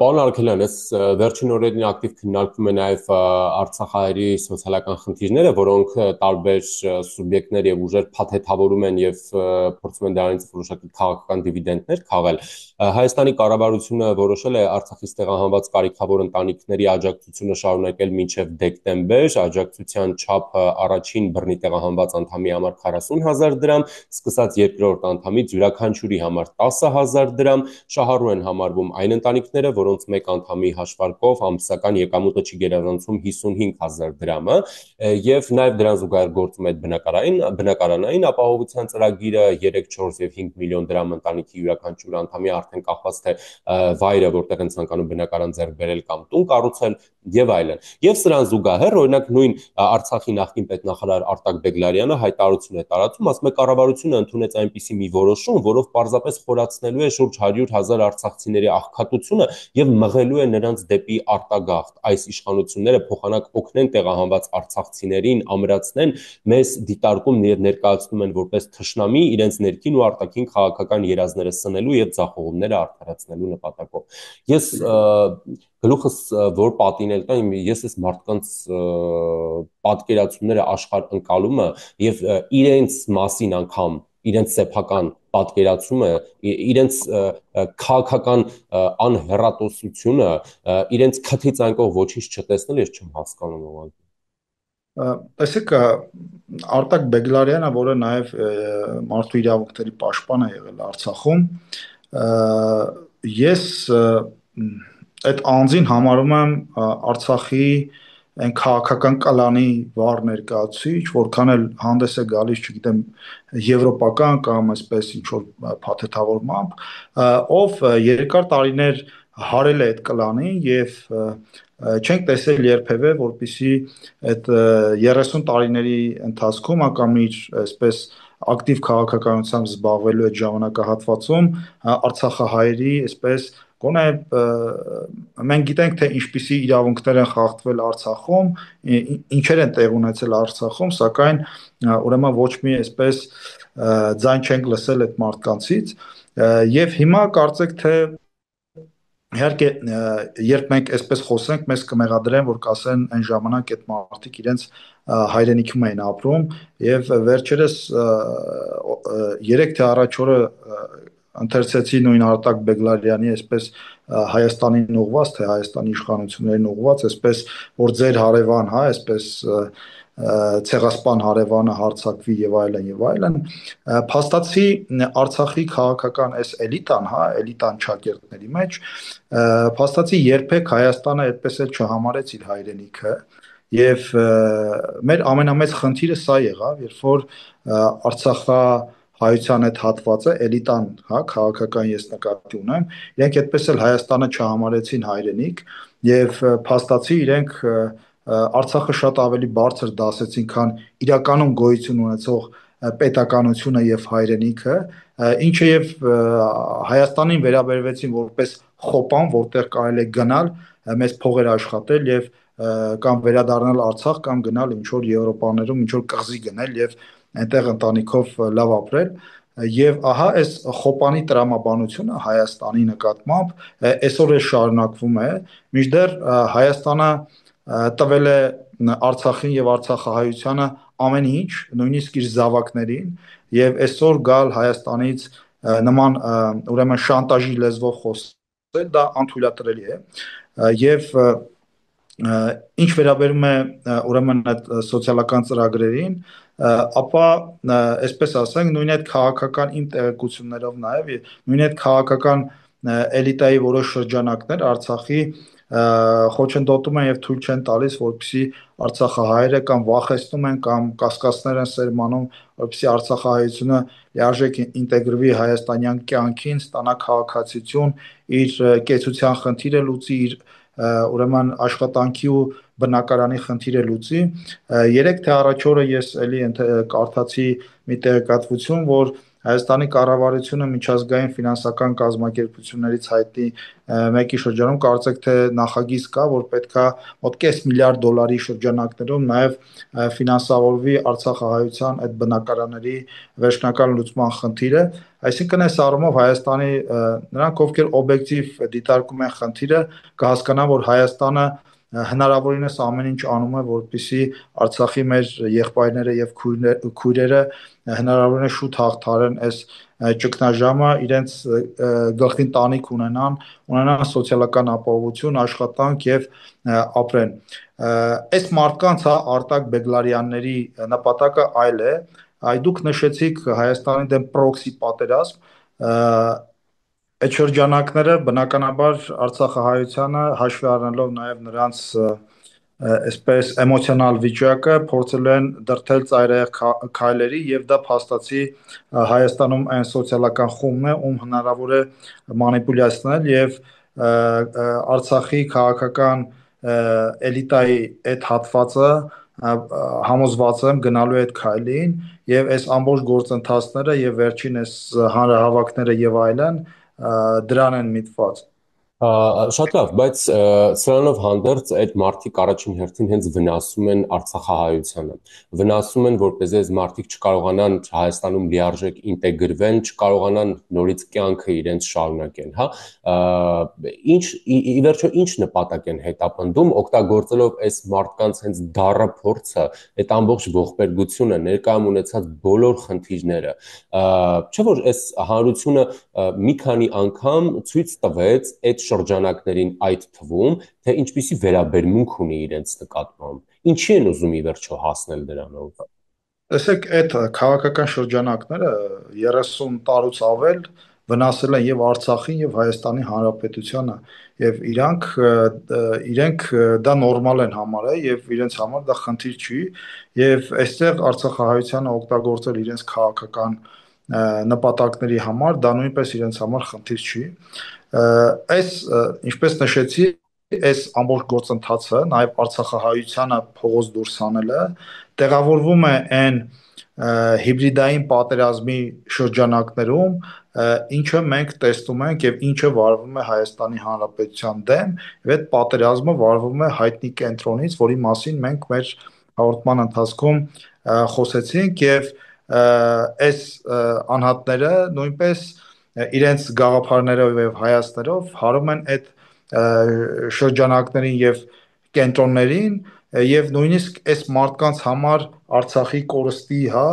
Պարոն Արգելյան, ես վերջին օրերին ակտիվ քննարկվում է նաև Արցախահայերի սոցիալական խնդիրները, որոնք տարբեր սուբյեկտներ եւ ուժեր փաթեթավորում են եւ փորձում են դրանից որոշակի քաղաքական դիվիդենտներ քաղել։ Հայաստանի կառավարությունը որոշել է Արցախից տեղահանված կարիքավոր ընտանիքների աջակցությունը շարունակել մինչև դեկտեմբեր, աջակցության չափը առաջին բռնի տեղահանված անդամի համար 40,000 դրամ, սկսած երկրորդ անդամից յուրաքանչյուրի համար 10,000 դրամ, շահառու են համարվում այն ընտանիքները, որոնց մեկ անդամի հաշվարկով ամսական եկամուտը չի գերազանցում 55,000 դրամը, եւ նաեւ դրան զուգահեռ գործում է բնակարանային ապահովության ծրագիրը 3, 4 եւ 5 միլիոն դրամ ընտանիքի յուրաքանչյուր անդամի արդեն կախված թե վայրը որտեղ են ցանկանում բնակարան ձեռք բերել կամ տուն կառուցել եւ այլն։ Եվ սրան զուգահեռ օրինակ նույն Արցախի նախկին պետնախարար Արտակ Բեգլարյանը հայտարարություն է տարածում, ասում է կառավարությունը ընդունեց այնպիսի մի որոշում, որով պարզապես խորացնելու է շուրջ 100,000 արցախցիների աղքատությունը եւ մղելու է նրանց դեպի արտագաղթ։ Այս իշխանությունները փոխանակ օգնեն տեղահանված արցախցիներին, ամրացնեն, մեզ դիտարկում եւ ներկայացնում են որպես թշնամի իրենց ներքին ու արտաքին քաղաքական երազները սնելու եւ ձախողումները արդարացնելու նպատակով։ Ես գլուխս որ պատինել տա, ես այս մարդկանց պատկերացումները աշխարհ ընկալումը եւ իրենց մասին անգամ իրենց սեփական պատկերացումը, իրենց քաղաքական անհեռատոսությունը, իրենց քթից այն կողմ ոչինչ չտեսնել, ես չեմ հասկանում ուղղակի։ Տեսեք, Արտակ Բեգլարյանը, որը նաև մարդու իրավունքների պաշտպան է եղել Արցախում, ես այդ անձին համարում եմ Արցախի այն քաղաքական կլանի վառ ներկայացուցիչ, որքան էլ հանդես է գալիս, չգիտեմ, եվրոպական կամ այսպես ինչ որ փաթեթավորմամբ, ով երկար տարիներ հարել է այդ կլանին եւ չենք տեսել երբևէ, որպեսի այդ 30 տարիների ընթացքում կամ իր այսպես ակտիվ քաղաքականությամբ զբաղվելու այդ ժամանակահատվածում արցախահայերի այսպես գոնե մենք գիտենք թե ինչպիսի իրավունքներ են խախտվել Արցախում, ինչեր են տեղ ունեցել Արցախում, սակայն ուրեմն ոչ մի այսպես ձայն չենք լսել այդ մարդկանցից եւ հիմա կարծեք թե իհարկե երբ մենք այսպես խոսենք մեզ կմեղադրեն որ կասեն այն ժամանակ այդ մարդիկ իրենց հայրենիքում էին ապրում եւ վերջերս 3 թե առաջ օրը ընթերցեցի նույն Արտակ Բեգլարյանի այսպես Հայաստանին ուղված թե Հայաստանի իշխանություններին ուղված այսպես որ ձեր հարևան հա այսպես ցեղասպան հարևանը հարձակվի եւ այլն փաստացի Արցախի քաղաքական այս էլիտան հա էլիտան ճակերտների մեջ փաստացի երբեք Հայաստանը այդպես էլ չհամարեց իր հայրենիքը եւ մեր ամենամեծ խնդիրը սա եղավ երբ որ Արցախա հայության այդ հատվածը էլիտան հա քաղաքական ես նկատի ունեմ իրենք այդպես էլ Հայաստանը չհամարեցին հայրենիք եւ փաստացի իրենք Արցախը շատ ավելի բարձր դասեցին քան իրականում գոյություն ունեցող պետականությունը եւ հայրենիքը ինչը եւ Հայաստանին վերաբերվեցին որպես խոպան որտեղ կարելի է գնալ մեծ փողեր աշխատել եւ կամ վերադառնալ Արցախ կամ գնալ ինչ որ Եվրոպաներում ինչ որ կղզի գնել եւ այնտեղ ընտանիքով լավ ապրել եւ ահա այս խոպանի տրամաբանությունը Հայաստանի նկատմամբ այսօր էլ շարունակվում է մինչդեռ Հայաստանը տվել է Արցախին եւ Արցախահայությանը ամեն ինչ նույնիսկ իր զավակներին եւ այսօր գալ Հայաստանից նման ուրեմն շանտաժի լեզվով խոսել դա անթույլատրելի է եւ ինչ վերաբերում է ուրեմն այդ սոցիալական ծրագրերին ապա այսպես ասենք նույն այդ քաղաքական իմ տեղեկություններով նաեւ նույն այդ քաղաքական էլիտայի որոշ շրջանակներ Արցախի խոչընդոտում են եւ թույլ չեն տալիս որպեսզի Արցախահայերը կամ վախեցնում են կամ կասկածներ են սերմանում որպեսզի Արցախահայությունը լիարժեք ինտեգրվի հայաստանյան կյանքին ստանա քաղաքացիություն իր կեցության խնդիրը լուծի իր ուրեմն աշխատանքի ու բնակարանի խնդիրը լուծի 3 թե առաջ օրը ես էլի կարդացի մի տեղեկատվություն որ Հայաստանի կառավարությունը միջազգային ֆինանսական կազմակերպություններից հայտնի մեկի շրջանում կարծեք թե նախագիծ կա, որ պետքա մոտ կես միլիարդ դոլարի շրջանակներում նաև ֆինանսավորվի Արցախահայության այդ բնակարանների վերջնական լուծման խնդիրը, այսինքն այս առումով Հայաստանի նրանք ովքեր օբյեկտիվ դիտարկում են խնդիրը, կհասկանան, որ Հայաստանը հնարավորինս ամեն ինչ անում է, որպեսզի Արցախի մեր եղբայրները եւ քույրերը հնարավորինս շուտ հաղթարեն այս ճգնաժամը, իրենց գլխին տանիք ունենան սոցիալական ապահովություն, աշխատանք եւ ապրեն։ Այս մարդկանց Արտակ Բեգլարյանների նպատակը այլ է, այ դուք նշեցիք Հայաստանի դեմ պրոքսի պատերազմ, այդ շրջանակները բնականաբար Արցախահայությանը հաշվի առնելով նաև նրանց այսպես էմոցիոնալ վիճակը փորձել են դրդել ծայրահեղ քայլերի եւ դա փաստացի Հայաստանում այն սոցիալական խումբն է, ում հնարավոր է մանիպուլյացնել եւ Արցախի քաղաքական էլիտայի այդ հատվածը համոզված եմ գնալու այդ քայլին եւ այս ամբողջ գործընթացները եւ վերջին այս հանրահավաքները եւ այլն դրան են միտված։ Շատ լավ, բայց սրանով հանդերձ այդ մարդիկ առաջին հերթին հենց վնասում են Արցախահայությանը։ Վնասում են, որպեսզի այս մարդիկ չկարողանան Հայաստանում լիարժեք ինտեգրվեն, չկարողանան նորից կյանքը իրենց շարունակեն, հա։ Ինչ ի վերջո ինչ նպատակ են հետապնդում, օգտագործելով այս մարդկանց հենց դառը փորձը, այդ ամբողջ ողբերգությունը, ներկայում ունեցած բոլոր խնդիրները։ Չէ՞ որ այս հանրությունը մի քանի անգամ ցույց տվեց այդ շրջանակներին այդ թվում, թե ինչպիսի վերաբերմունք ունի իրենց նկատմամբ։ Ինչի են ուզում ի վերջո հասնել դրանով։ Տեսեք, այդ քաղաքական շրջանակները 30 տարուց ավել վնասել են եւ Արցախին եւ Հայաստանի Հանրապետությանը եւ իրենք դա նորմալ են համարել եւ իրենց համար դա խնդիր չի եւ այստեղ Արցախահայությանը օգտագործել իրենց քաղաքական նպատակների համար դա նույնպես իրենց համար խնդիր չի։ Այս ինչպես նշեցի, այս ամբողջ գործընթացը, նաև Արցախահայությանը փողոց դուրս հանելը, տեղավորվում է այն հիբրիդային պատերազմի շրջանակներում, ինչը մենք տեսնում ենք եւ ինչը վարվում է Հայաստանի Հանրապետության դեմ, եւ այդ պատերազմը վարվում է հայտնի կենտրոնից, որի մասին մենք մեր հաղորդման ընթացքում խոսեցինք եւ այս անհատները նույնպես իրենց գաղափարներով եւ հայացքներով հարում են այդ շրջանակներին եւ կենտրոններին եւ նույնիսկ այս մարդկանց համար Արցախի կորստի, հա,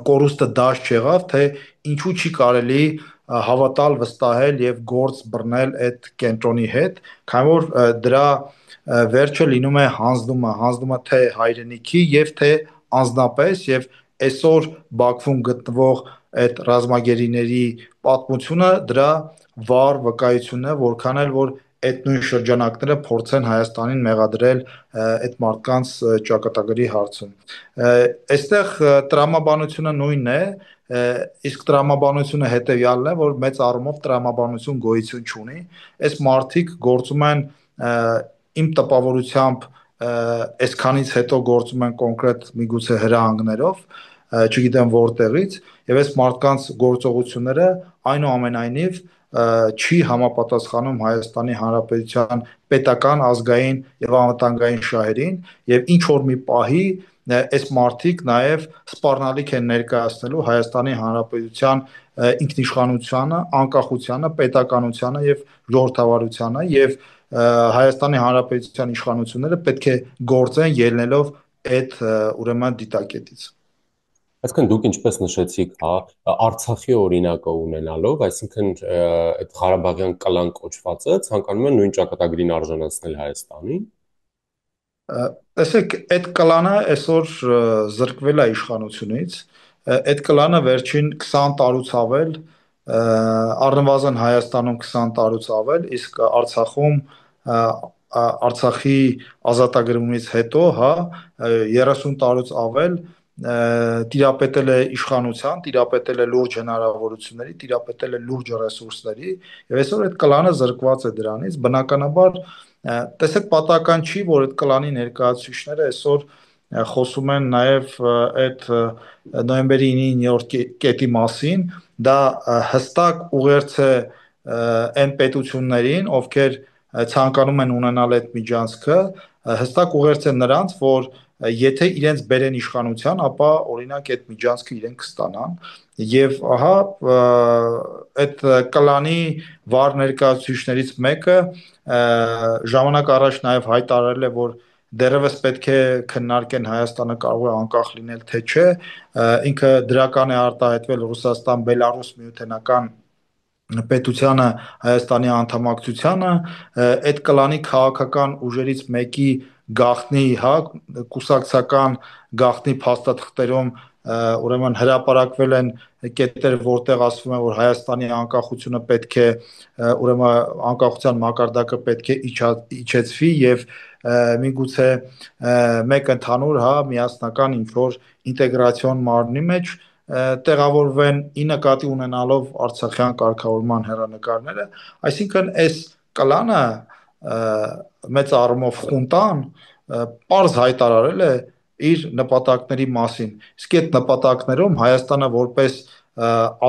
կորուստը դաշ չեղավ, թե ինչու չի կարելի հավատալ, վստահել եւ գործ բռնել այդ կենտրոնի հետ, քանի որ դրա վերջը լինում է հանձնումը թե հայրենիքի եւ թե անձնապես եւ այսօր Բաքվում գտնվող այդ ռազմագերիների պատմությունը դրա վառ վկայությունն է, որքան էլ որ այդ նույն շրջանակները փորձեն Հայաստանին մեղադրել այդ մարդկանց ճակատագրի հարցում։ Այստեղ տրամաբանությունը նույնն է, իսկ տրամաբանությունը հետեւյալն է, որ մեծ առումով տրամաբանություն գոյություն չունի։ Այս մարդիկ գործում են իմ տպավորությամբ այսքանից հետո գործում են կոնկրետ միգուցե հրահանգներով, չգիտեմ որտեղից, եւ այս մարդկանց գործողությունները այնուամենայնիվ չի համապատասխանում Հայաստանի Հանրապետության պետական, ազգային եւ անվտանգային շահերին եւ ինչ որ մի պահի այս մարդիկ նաեւ սպառնալիք են ներկայացնելու Հայաստանի Հանրապետության ինքնիշխանությանը, անկախությանը, պետականությանը եւ ժողովրդավարությանը եւ Հայաստանի Հանրապետության իշխանությունները պետք է գործեն ելնելով այդ ուրեմն դիտակետից։ Այսինքն դուք ինչպես նշեցիք, հա, Արցախի օրինակը ունենալով, այսինքն այդ Ղարաբաղյան կլան կոչվածը ցանկանում են նույն ճակատագրին արժանացնել Հայաստանին։ Տեսեք, այդ կլանը այսօր զրկվել է իշխանությունից, այդ կլանը վերջին 20 տարուց ավել, առնվազն Հայաստանում 20 տարուց ավել, իսկ Արցախում Արցախի ազատագրումից հետո, հա, 30 տարուց ավել տիրապետել է իշխանության, տիրապետել է լուրջ հնարավորությունների, տիրապետել է լուրջ ռեսուրսների եւ այսօր այդ կլանը զրկված է դրանից, բնականաբար տեսեք պատահական չի, որ այդ կլանի ներկայացուցիչները այսօր խոսում են նաև այդ նոյեմբերի 9-ի Նյու Յորք կետի մասին, դա հստակ ուղերձ է այն պետություններին, ովքեր ցանկանում են ունենալ այդ միջանցքը, հստակ ուղերձ է նրանց, որ եթե իրենց բերեն իշխանության, ապա օրինակ այդ միջանցքը իրենք կստանան եւ ահա այդ կլանի վառ ներկայացուցիչներից մեկը ժամանակ առաջ նաև հայտարարել է, որ դեռևս պետք է քննարկեն Հայաստանը կարող է անկախ լինել թե չէ, ինքը դրական է արտահայտվել Ռուսաստան-Բելարուս միութենական պետությանը Հայաստանի անդամակցությանը, այդ կլանի քաղաքական ուժերից մեկի գաղտնի, հա, կուսակցական գաղտնի փաստաթղթերում ուրեմն հրապարակվել են կետեր, որտեղ ասվում է, որ Հայաստանի անկախությունը պետք է ուրեմն անկախության մակարդակը պետք է իջեցվի եւ միգուցե մեկ ընդհանուր, հա, միասնական ինչ որ ինտեգրացիոն մարմնի մեջ տեղավորվեն ի նկատի ունենալով Արցախյան կարգավորման հերանեկարները, այսինքն այս կլանը մեծ առումով խունտան պարզ հայտարարել է իր նպատակների մասին, իսկ այդ նպատակներում Հայաստանը որպես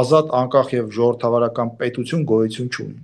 ազատ, անկախ եւ ժողովրդավարական պետություն գոյություն չունի։